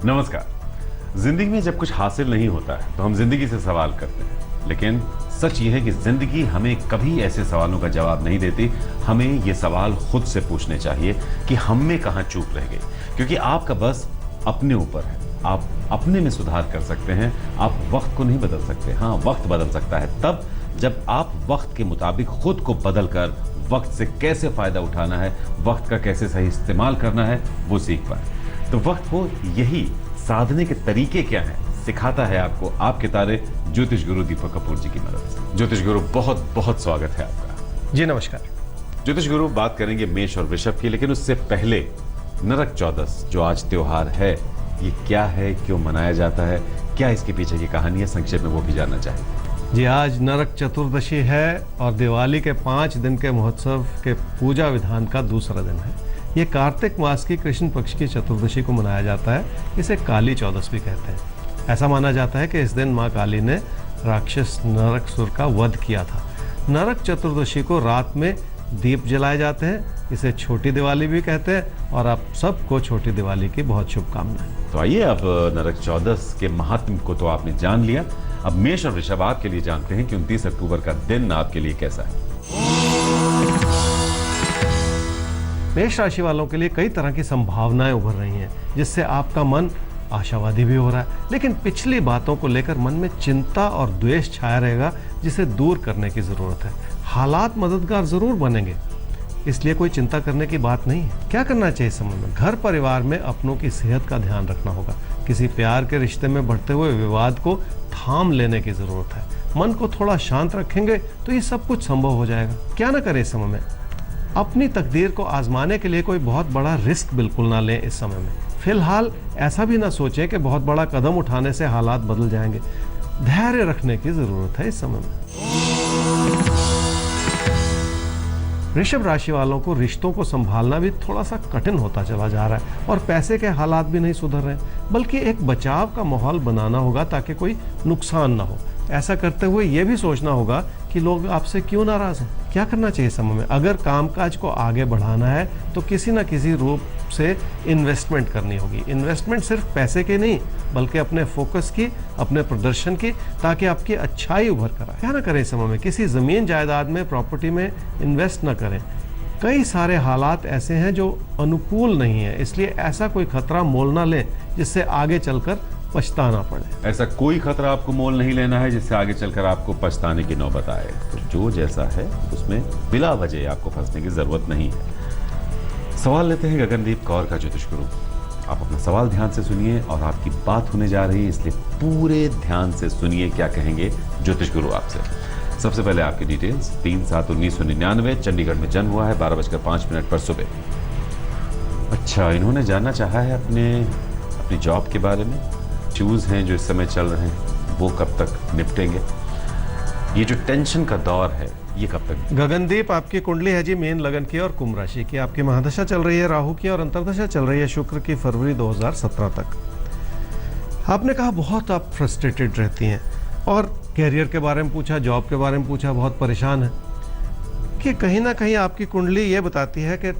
नमस्कार। जिंदगी में जब कुछ हासिल नहीं होता है तो हम जिंदगी से सवाल करते हैं, लेकिन सच ये है कि जिंदगी हमें कभी ऐसे सवालों का जवाब नहीं देती। हमें ये सवाल खुद से पूछने चाहिए कि हम में कहाँ चूक रह गई, क्योंकि आपका बस अपने ऊपर है। आप अपने में सुधार कर सकते हैं, आप वक्त को नहीं बदल सकते। हाँ, वक्त बदल सकता है तब जब आप वक्त के मुताबिक खुद को बदल कर वक्त से कैसे फायदा उठाना है, वक्त का कैसे सही इस्तेमाल करना है, वो सीख पाए। तो वक्त को यही साधने के तरीके क्या हैं सिखाता है आपको आपके तारे ज्योतिष गुरु दीपक कपूर जी की मदद से। ज्योतिष गुरु, बहुत बहुत स्वागत है आपका। जी नमस्कार। ज्योतिष गुरु, बात करेंगे मेष और वृषभ की, लेकिन उससे पहले नरक चौदस जो आज त्योहार है, ये क्या है, क्यों मनाया जाता है, क्या इसके पीछे की कहानी है, संक्षेप में वो भी जानना चाहिए। जी, आज नरक चतुर्दशी है और दिवाली के 5 दिन के महोत्सव के पूजा विधान का दूसरा दिन है। ये कार्तिक मास की कृष्ण पक्ष की चतुर्दशी को मनाया जाता है। इसे काली चौदस भी कहते हैं। ऐसा माना जाता है कि इस दिन माँ काली ने राक्षस नरकसुर का वध किया था। नरक चतुर्दशी को रात में दीप जलाए जाते हैं। इसे छोटी दिवाली भी कहते हैं और आप सबको छोटी दिवाली की बहुत शुभकामनाएं। तो आइए, अब नरक चौदस के महात्म को तो आपने जान लिया। अब मेष और वृषभ आपके लिए जानते हैं कि 29 अक्टूबर का दिन आपके लिए कैसा है। मेष राशि वालों के लिए कई तरह की संभावनाएं उभर रही हैं, जिससे आपका मन आशावादी भी हो रहा है, लेकिन पिछली बातों को लेकर मन में चिंता और द्वेष छाया रहेगा, जिसे दूर करने की जरूरत है। हालात मददगार जरूर बनेंगे, इसलिए कोई चिंता करने की बात नहीं है। क्या करना चाहिए समय में? घर परिवार में अपनों की सेहत का ध्यान रखना होगा। किसी प्यार के रिश्ते में बढ़ते हुए विवाद को थाम लेने की जरूरत है। मन को थोड़ा शांत रखेंगे तो ये सब कुछ संभव हो जाएगा। क्या ना करें इस समय में? अपनी तकदीर को आजमाने के लिए कोई बहुत बड़ा रिस्क बिल्कुल ना लें इस समय में। फिलहाल ऐसा भी ना सोचें कि बहुत बड़ा कदम उठाने से हालात बदल जाएंगे। धैर्य रखने की जरूरत है इस समय में। ऋषभ राशि वालों को रिश्तों को संभालना भी थोड़ा सा कठिन होता चला जा रहा है और पैसे के हालात भी नहीं सुधर रहे, बल्कि एक बचाव का माहौल बनाना होगा ताकि कोई नुकसान ना हो। ऐसा करते हुए यह भी सोचना होगा कि लोग आपसे क्यों नाराज हैं। क्या करना चाहिए समय में? अगर कामकाज को आगे बढ़ाना है तो किसी न किसी रूप से इन्वेस्टमेंट करनी होगी। इन्वेस्टमेंट सिर्फ पैसे की नहीं, बल्कि अपने फोकस की, अपने प्रदर्शन की, ताकि आपकी अच्छाई उभर कर आए। क्या ना करें समय में? किसी जमीन जायदाद में, प्रॉपर्टी में इन्वेस्ट न करें। कई सारे हालात ऐसे हैं जो अनुकूल नहीं है, इसलिए ऐसा कोई खतरा मोल ना लें जिससे आगे चलकर पछताना पड़े। ऐसा कोई खतरा आपको मोल नहीं लेना है जिससे आगे चलकर आपको पछताने की नौबत आए। तो जो जैसा है उसमें बिला वजह आपको फंसने की जरूरत नहीं है। सवाल लेते हैं गगनदीप कौर का ज्योतिष गुरु। आप अपना सवाल ध्यान से सुनिए और आपकी बात होने जा रही है, इसलिए पूरे ध्यान से सुनिए क्या कहेंगे ज्योतिष गुरु आपसे। सबसे पहले आपकी डिटेल्स। 3/7/1999 चंडीगढ़ में जन्म हुआ है, 12:05 पर सुबह। अच्छा, इन्होंने जानना चाहा है अपनी जॉब के बारे में। इश्यूज हैं जो इस समय चल रहे हैं, वो कब तक निपटेंगे? ये जो टेंशन का दौर है ये कब तक? गगनदीप, आपकी कुंडली है जी मीन लगन की और कुंभ राशि की। आपकी महादशा चल रही है राहु की और अंतर्दशा चल रही है शुक्र की, फरवरी 2017 तक। आपने कहा बहुत आप फ्रस्ट्रेटेड रहती हैं और कैरियर के बारे में पूछा, जॉब के बारे में पूछा, बहुत परेशान है कि कहीं ना कहीं आपकी कुंडली ये बताती है कि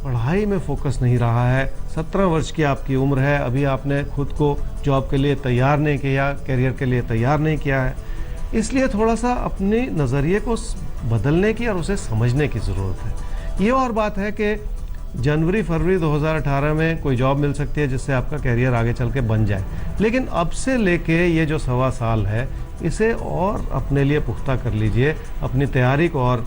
पढ़ाई में फोकस नहीं रहा है। 17 वर्ष की आपकी उम्र है, अभी आपने खुद को जॉब के लिए तैयार नहीं किया, कैरियर के लिए तैयार नहीं किया है, इसलिए थोड़ा सा अपने नज़रिए को बदलने की और उसे समझने की ज़रूरत है। ये और बात है कि जनवरी फरवरी 2018 में कोई जॉब मिल सकती है जिससे आपका कैरियर आगे चल के बन जाए, लेकिन अब से लेके ये जो 1.25 साल है इसे और अपने लिए पुख्ता कर लीजिए, अपनी तैयारी को और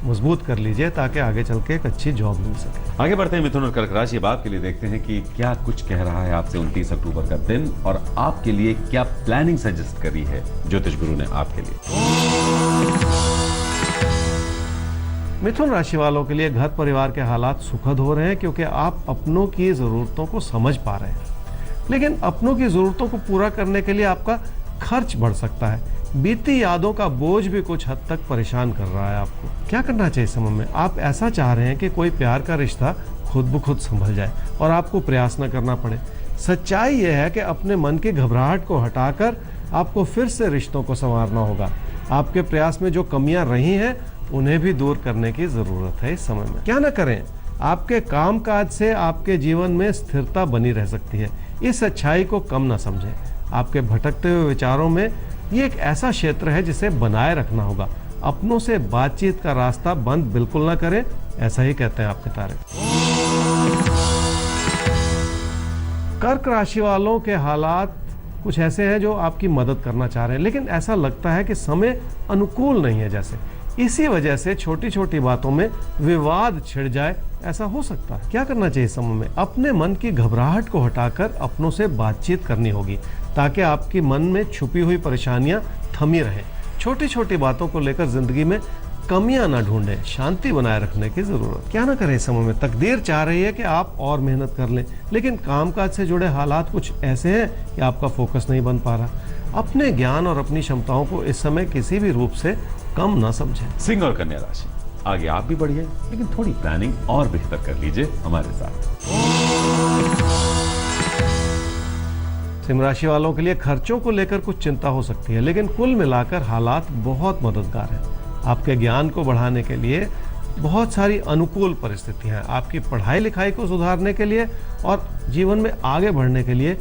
मजबूत कर लीजिए ताकि आगे चल के एक अच्छी जॉब मिल सके। आगे बढ़ते हैं मिथुन और कर्क राशि। अब आपके लिए देखते हैं कि क्या कुछ कह रहा है आपसे 29 अक्टूबर का दिन और आपके लिए क्या प्लानिंग सजेस्ट करी है ज्योतिष गुरु ने आपके लिए। मिथुन राशि वालों के लिए घर परिवार के हालात सुखद हो रहे हैं क्योंकि आप अपनों की ज़रूरतों को समझ पा रहे हैं, लेकिन अपनों की ज़रूरतों को पूरा करने के लिए आपका खर्च बढ़ सकता है। बीती यादों का बोझ भी कुछ हद तक परेशान कर रहा है आपको। क्या करना चाहिए समय में? आप ऐसा चाह रहे हैं कि कोई प्यार का रिश्ता खुद ब खुद संभल जाए और आपको प्रयास न करना पड़े। सच्चाई यह है कि अपने मन की घबराहट को हटाकर आपको फिर से रिश्तों को संवारना होगा। आपके प्रयास में जो कमियां रही हैं उन्हें भी दूर करने की ज़रूरत है इस समय में। क्या ना करें? आपके कामकाज से आपके जीवन में स्थिरता बनी रह सकती है, इस अच्छाई को कम ना समझें। आपके भटकते हुए विचारों में ये एक ऐसा क्षेत्र है जिसे बनाए रखना होगा। अपनों से बातचीत का रास्ता बंद बिल्कुल ना करें, ऐसा ही कहते हैं आपके तारे। कर्क राशि वालों के हालात कुछ ऐसे हैं जो आपकी मदद करना चाह रहे हैं, लेकिन ऐसा लगता है कि समय अनुकूल नहीं है जैसे। इसी वजह से छोटी छोटी बातों में विवाद छिड़ जाए, ऐसा हो सकता है। क्या करना चाहिए इस समय में? अपने मन की घबराहट को हटाकर अपनों से बातचीत करनी होगी, ताकि आपके मन में छुपी हुई परेशानियां थमी रहें। छोटी छोटी बातों को लेकर जिंदगी में कमियां ना ढूंढें, शांति बनाए रखने की जरूरत। क्या ना करें इस समय में? तकदीर चाह रही है कि आप और मेहनत कर लें, लेकिन कामकाज से जुड़े हालात कुछ ऐसे हैं कि आपका फोकस नहीं बन पा रहा। अपने ज्ञान और अपनी क्षमताओं को इस समय किसी भी रूप से कम ना समझें। सिंह और कन्या राशि, आगे आप भी बढ़िए, लेकिन थोड़ी प्लानिंग और बेहतर कर लीजिए हमारे साथ। सिंह राशि वालों के लिए खर्चों को लेकर कुछ चिंता हो सकती है, लेकिन कुल मिलाकर हालात बहुत मददगार हैं। आपके ज्ञान को बढ़ाने के लिए बहुत सारी अनुकूल परिस्थितियां हैं। आपकी पढ़ाई लिखाई को सुधारने के लिए और जीवन में आगे बढ़ने के लिए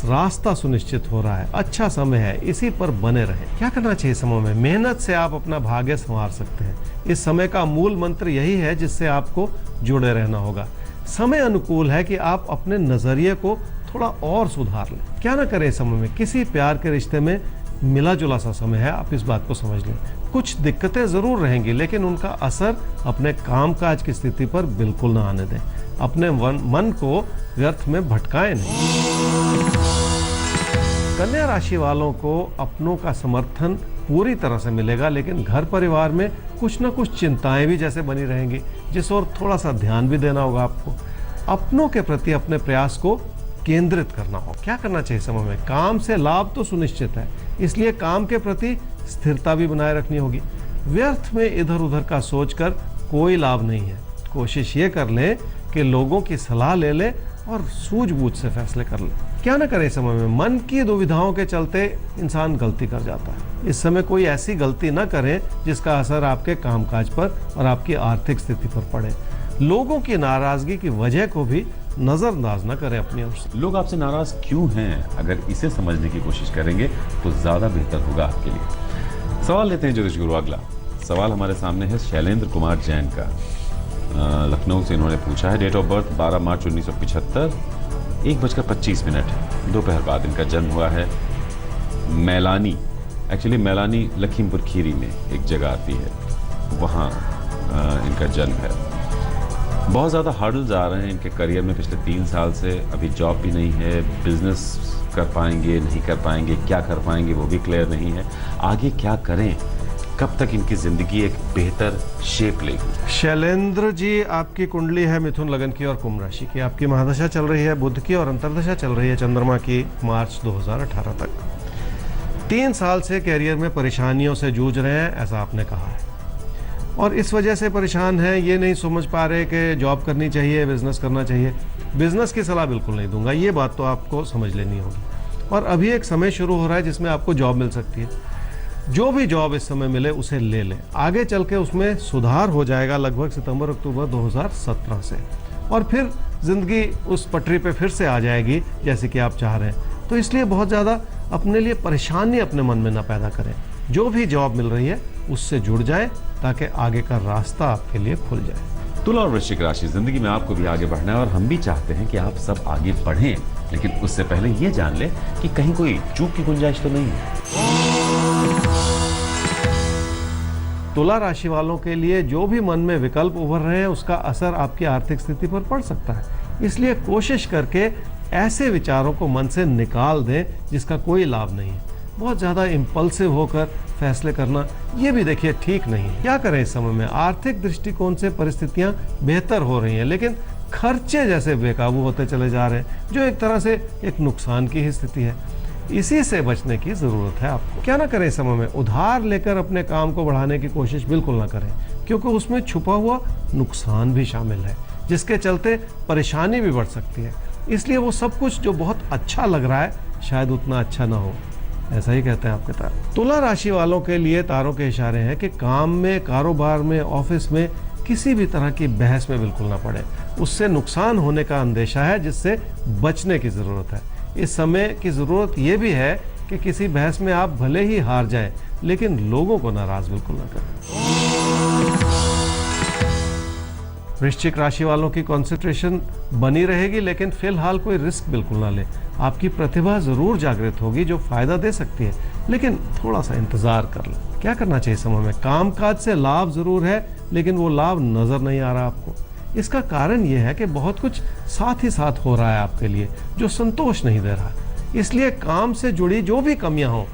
रास्ता सुनिश्चित हो रहा है। अच्छा समय है, इसी पर बने रहें। क्या करना चाहिए समय में? मेहनत से आप अपना भाग्य संवार सकते हैं। इस समय का मूल मंत्र यही है जिससे आपको जुड़े रहना होगा। समय अनुकूल है कि आप अपने नजरिए को थोड़ा और सुधार लें। क्या ना करें इस समय में? किसी प्यार के रिश्ते में मिला जुला सा समय है, आप इस बात को समझ लें। कुछ दिक्कतें जरूर रहेंगी, लेकिन उनका असर अपने कामकाज की स्थिति पर बिल्कुल ना आने दें। अपने मन को व्यर्थ में भटकाएं नहीं। कन्या राशि वालों को अपनों का समर्थन पूरी तरह से मिलेगा, लेकिन घर परिवार में कुछ ना कुछ चिंताएं भी जैसे बनी रहेंगी, जिस ओर थोड़ा सा ध्यान भी देना होगा आपको। अपनों के प्रति अपने प्रयास को केंद्रित करना हो। क्या करना चाहिए समय में? काम से लाभ तो सुनिश्चित है, इसलिए काम के प्रति स्थिरता भी बनाए रखनी होगी। व्यर्थ में इधर उधर का सोचकर कोई लाभ नहीं है। कोशिश ये कर लें कि लोगों की सलाह ले लें और सूझबूझ से फैसले कर लें। क्या ना करें समय में? मन की दुविधाओं के चलते इंसान गलती कर जाता है। इस समय कोई ऐसी गलती ना करें जिसका असर आपके कामकाज पर और आपकी आर्थिक स्थिति पर पड़े। लोगों की नाराजगी की वजह को भी नजरअंदाज न करें अपनी ओर से। लोग आपसे नाराज क्यों हैं, अगर इसे समझने की कोशिश करेंगे तो ज्यादा बेहतर होगा आपके लिए। सवाल लेते हैं ज्योतिष गुरु। अगला सवाल हमारे सामने है शैलेंद्र कुमार जैन का। लखनऊ से इन्होंने पूछा है। डेट ऑफ बर्थ 12 मार्च 1975, 1:25 दोपहर बाद इनका जन्म हुआ है। मैलानी, एक्चुअली मैलानी लखीमपुर खीरी में एक जगह आती है, वहाँ इनका जन्म है। बहुत ज़्यादा हार्डल्स आ रहे हैं इनके करियर में पिछले 3 साल से। अभी जॉब भी नहीं है, बिजनेस कर पाएंगे नहीं कर पाएंगे, क्या कर पाएंगे वो भी क्लियर नहीं है। आगे क्या करें, कब तक इनकी ज़िंदगी एक बेहतर शेप लेगी? शैलेंद्र जी, आपकी कुंडली है मिथुन लगन की और कुंभ राशि की। आपकी महादशा चल रही है बुध की और अंतर्दशा चल रही है चंद्रमा की मार्च 2018 तक। 3 साल से कैरियर में परेशानियों से जूझ रहे हैं, ऐसा आपने कहा है, और इस वजह से परेशान हैं। ये नहीं समझ पा रहे कि जॉब करनी चाहिए, बिजनेस करना चाहिए। बिजनेस की सलाह बिल्कुल नहीं दूंगा, ये बात तो आपको समझ लेनी होगी। और अभी एक समय शुरू हो रहा है जिसमें आपको जॉब मिल सकती है। जो भी जॉब इस समय मिले उसे ले लें, आगे चल के उसमें सुधार हो जाएगा लगभग सितंबर अक्टूबर 2017 से, और फिर जिंदगी उस पटरी पे फिर से आ जाएगी जैसे कि आप चाह रहे हैं। तो इसलिए बहुत ज़्यादा अपने लिए परेशानी अपने मन में ना पैदा करें। जो भी जॉब मिल रही है उससे जुड़ जाए ताकि आगे का रास्ता आपके लिए खुल जाए। तुला और वृश्चिक राशि, जिंदगी में आपको भी आगे बढ़ना है और हम भी चाहते हैं कि आप सब आगे बढ़ें, लेकिन उससे पहले ये जान लें कि कहीं कोई चूक की गुंजाइश तो नहीं है। तुला राशि वालों के लिए जो भी मन में विकल्प उभर रहे हैं उसका असर आपकी आर्थिक स्थिति पर पड़ सकता है। इसलिए कोशिश करके ऐसे विचारों को मन से निकाल दें जिसका कोई लाभ नहीं है। बहुत ज़्यादा इम्पल्सिव होकर फैसले करना, ये भी देखिए ठीक नहीं है। क्या करें इस समय में? आर्थिक दृष्टिकोण से परिस्थितियां बेहतर हो रही हैं, लेकिन खर्चे जैसे बेकाबू होते चले जा रहे हैं, जो एक तरह से एक नुकसान की ही स्थिति है। इसी से बचने की ज़रूरत है आपको। क्या ना करें इस समय में? उधार लेकर अपने काम को बढ़ाने की कोशिश बिल्कुल ना करें, क्योंकि उसमें छुपा हुआ नुकसान भी शामिल है, जिसके चलते परेशानी भी बढ़ सकती है। इसलिए वो सब कुछ जो बहुत अच्छा लग रहा है शायद उतना अच्छा ना हो, ऐसा ही कहते हैं आपके तारे। तुला राशि वालों के लिए तारों के इशारे हैं कि काम में, कारोबार में, ऑफिस में किसी भी तरह की बहस में बिल्कुल ना पड़े। उससे नुकसान होने का अंदेशा है जिससे बचने की ज़रूरत है। इस समय की ज़रूरत ये भी है कि किसी बहस में आप भले ही हार जाएं, लेकिन लोगों को नाराज़ बिल्कुल ना करें। वृश्चिक राशि वालों की कंसंट्रेशन बनी रहेगी, लेकिन फिलहाल कोई रिस्क बिल्कुल ना लें। आपकी प्रतिभा ज़रूर जागृत होगी जो फ़ायदा दे सकती है, लेकिन थोड़ा सा इंतज़ार कर लें। क्या करना चाहिए समय में? कामकाज से लाभ ज़रूर है, लेकिन वो लाभ नज़र नहीं आ रहा आपको। इसका कारण ये है कि बहुत कुछ साथ ही साथ हो रहा है आपके लिए जो संतोष नहीं दे रहा। इसलिए काम से जुड़ी जो भी कमियां हों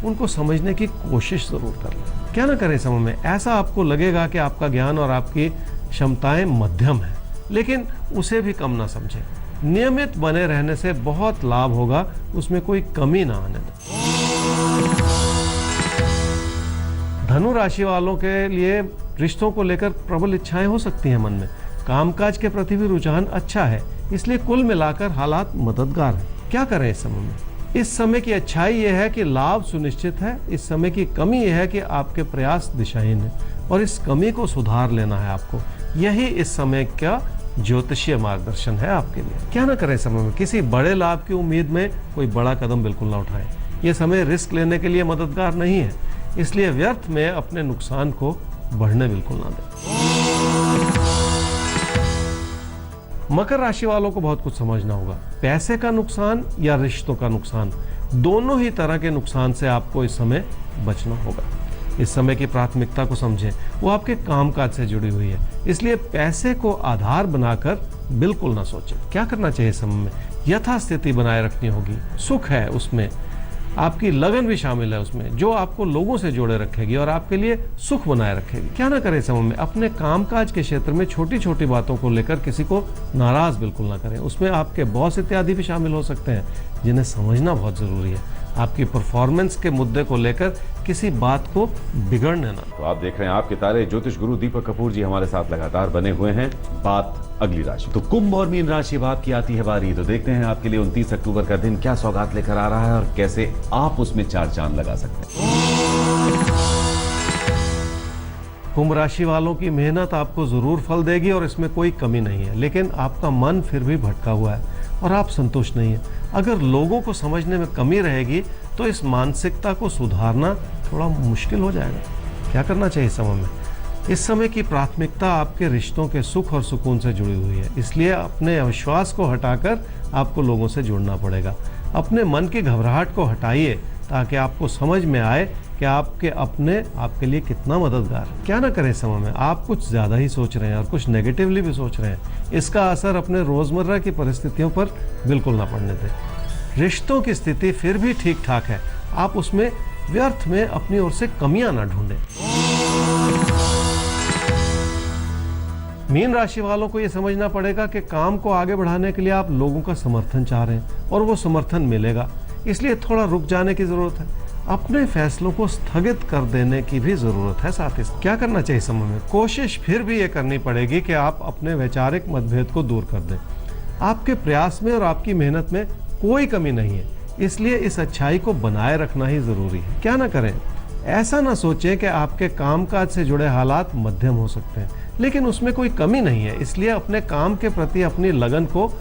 उनको समझने की कोशिश ज़रूर कर लें। क्या ना करें समय में? ऐसा आपको लगेगा कि आपका ज्ञान और आपकी क्षमताएं मध्यम हैं, लेकिन उसे भी कम ना समझें। नियमित बने रहने से बहुत लाभ होगा, उसमें कोई कमी ना आने दें। धनु राशि वालों के लिए रिश्तों को लेकर प्रबल इच्छाएं हो सकती हैं मन में। कामकाज के प्रति भी रुझान अच्छा है, इसलिए कुल मिलाकर हालात मददगार हैं। क्या करें इस समय में? इस समय की अच्छाई यह है कि लाभ सुनिश्चित है। इस समय की कमी यह है कि आपके प्रयास दिशाहीन है और इस कमी को सुधार लेना है आपको। यही इस समय का ज्योतिषीय मार्गदर्शन है आपके लिए। क्या ना करें समय में? किसी बड़े लाभ की उम्मीद में कोई बड़ा कदम बिल्कुल ना उठाएं। यह समय रिस्क लेने के लिए मददगार नहीं है, इसलिए व्यर्थ में अपने नुकसान को बढ़ने बिल्कुल ना दें। मकर राशि वालों को बहुत कुछ समझना होगा। पैसे का नुकसान या रिश्तों का नुकसान, दोनों ही तरह के नुकसान से आपको इस समय बचना होगा। इस समय की प्राथमिकता को समझें, वो आपके कामकाज से जुड़ी हुई है, इसलिए पैसे को आधार बनाकर बिल्कुल ना सोचें। क्या करना चाहिए समय में? यथास्थिति बनाए रखनी होगी। सुख है उसमें, आपकी लगन भी शामिल है उसमें, जो आपको लोगों से जोड़े रखेगी और आपके लिए सुख बनाए रखेगी। क्या ना करें समय में? अपने कामकाज के क्षेत्र में छोटी छोटी बातों को लेकर किसी को नाराज बिल्कुल ना करें। उसमें आपके बॉस इत्यादि भी शामिल हो सकते हैं, जिन्हें समझना बहुत जरूरी है। आपकी परफॉर्मेंस के मुद्दे को लेकर किसी बात को बिगड़ने ना। तो आप देख रहे हैं आपके तारे, ज्योतिष गुरु दीपक कपूर जी हमारे साथ लगातार बने हुए हैं। बात अगली राशि, तो कुंभ और मीन राशि बात की आती है बारी। तो देखते हैं आपके लिए 29 अक्टूबर का दिन क्या सौगात लेकर आ रहा है और कैसे आप उसमें चार चांद लगा सकते हैं। कुंभ राशि वालों की मेहनत आपको जरूर फल देगी और इसमें कोई कमी नहीं है, लेकिन आपका मन फिर भी भटका हुआ है और आप संतुष्ट नहीं है। अगर लोगों को समझने में कमी रहेगी तो इस मानसिकता को सुधारना थोड़ा मुश्किल हो जाएगा। क्या करना चाहिए समय में? इस समय की प्राथमिकता आपके रिश्तों के सुख और सुकून से जुड़ी हुई है, इसलिए अपने अविश्वास को हटाकर आपको लोगों से जुड़ना पड़ेगा। अपने मन की घबराहट को हटाइए ताकि आपको समझ में आए कि आपके अपने आपके लिए कितना मददगार है। क्या ना करें समय में? आप कुछ ज़्यादा ही सोच रहे हैं और कुछ नेगेटिवली भी सोच रहे हैं। इसका असर अपने रोज़मर्रा की परिस्थितियों पर बिल्कुल ना पड़ने दें। रिश्तों की स्थिति फिर भी ठीक ठाक है, आप उसमें व्यर्थ में अपनी ओर से कमियां ना ढूंढें। मीन राशि वालों को यह समझना पड़ेगा कि काम को आगे बढ़ाने के लिए आप लोगों का समर्थन चाह रहे हैं और वो समर्थन मिलेगा, इसलिए थोड़ा रुक जाने की जरूरत है। अपने फैसलों को स्थगित कर देने की भी जरूरत है। साथ ही क्या करना चाहिए समय में? कोशिश फिर भी ये करनी पड़ेगी कि आप अपने वैचारिक मतभेद को दूर कर दें। आपके प्रयास में और आपकी मेहनत में कोई कमी नहीं है, इसलिए इस अच्छाई को बनाए रखना ही जरूरी है। क्या ना करें? ऐसा ना सोचें कि आपके कामकाज से जुड़े हालात मध्यम हो सकते हैं, लेकिन उसमें कोई कमी नहीं है, इसलिए अपने काम के प्रति अपनी लगन को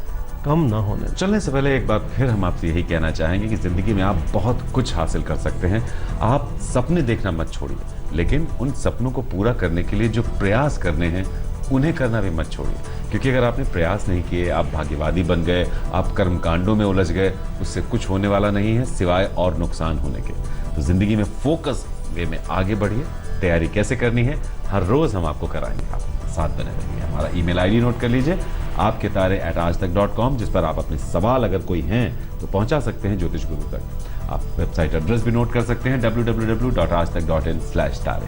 कम ना होने। चलने से पहले एक बार फिर हम आपसे यही कहना चाहेंगे कि जिंदगी में आप बहुत कुछ हासिल कर सकते हैं। आप सपने देखना मत छोड़िए, लेकिन उन सपनों को पूरा करने के लिए जो प्रयास करने हैं उन्हें करना भी मत छोड़िए, क्योंकि अगर आपने प्रयास नहीं किए, आप भाग्यवादी बन गए, आप कर्मकांडों में उलझ गए, उससे कुछ होने वाला नहीं है सिवाय और नुकसान होने के। तो जिंदगी में फोकस वे में आगे बढ़िए। तैयारी कैसे करनी है हर रोज हम आपको कराएंगे, आप साथ बने रहिए। हमारा ईमेल आईडी नोट कर लीजिए, आपके तारे@aajtak.com, जिस पर आप अपने सवाल अगर कोई हैं तो पहुंचा सकते हैं ज्योतिष गुरु तक। आप वेबसाइट एड्रेस भी नोट कर सकते हैं www.aajtak.in/tare।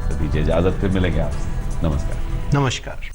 तो दीजिए इजाजत, फिर मिलेंगे आपसे। नमस्कार। नमस्कार।